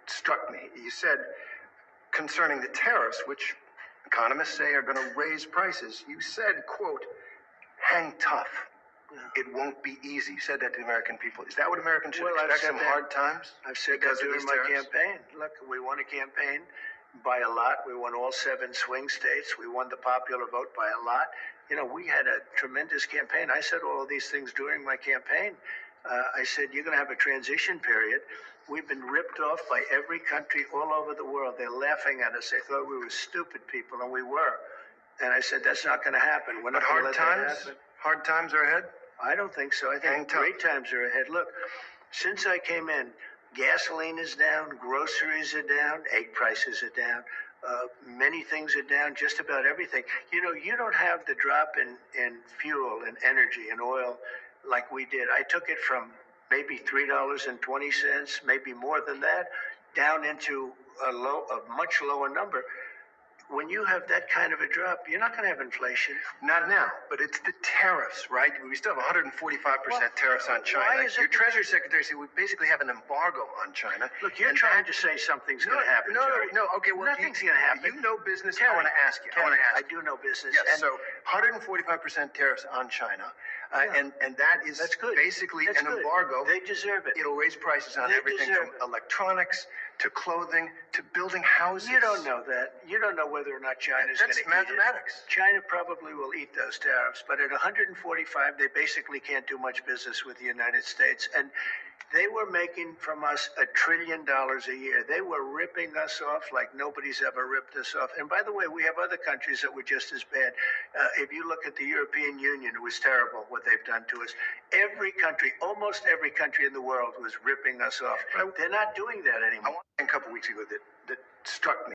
struck me. You said concerning the tariffs, which economists say are going to raise prices, you said, quote, hang tough. Yeah. It won't be easy. You said that to the American people. Is that what Americans should expect, some hard times? I've said that during my campaign. Look, we won a campaign by a lot. We won all 7 swing states. We won the popular vote by a lot. You know, we had a tremendous campaign. I said all of these things during my campaign. I said, you're going to have a transition period. We've been ripped off by every country all over the world. They're laughing at us. They thought we were stupid people, and we were. And I said, that's not going to happen. We're not going to let that happen. Hard times are ahead? I don't think so. I think great times are ahead. Look, since I came in, gasoline is down, groceries are down, egg prices are down, many things are down, just about everything. You know, you don't have the drop in fuel and energy and oil like we did. I took it from maybe $3.20, maybe more than that, down into a much lower number. When you have that kind of a drop, you're not going to have inflation. Not now, but it's the tariffs, right? We still have 145% tariffs on China. Why is it? Your Treasury Secretary said we basically have an embargo on China. Look, you're trying to say something's going to happen. No. Okay, well, nothing's going to happen. You know business. Terry, I want to ask you. I do know business. Yes. So 145% tariffs on China, and that's good. Basically an embargo. They deserve it. It'll raise prices on everything from electronics to clothing to building houses. You don't know that. You don't know whether or not China's going to eat it. That's mathematics. China probably will eat those tariffs, but at 145, they basically can't do much business with the United States. And they were making from us $1 trillion a year. They were ripping us off like nobody's ever ripped us off. And by the way, we have other countries that were just as bad. If you look at the European Union, it was terrible what they've done to us. Every country, almost every country in the world was ripping us off. They're not doing that anymore. A couple weeks ago that struck me.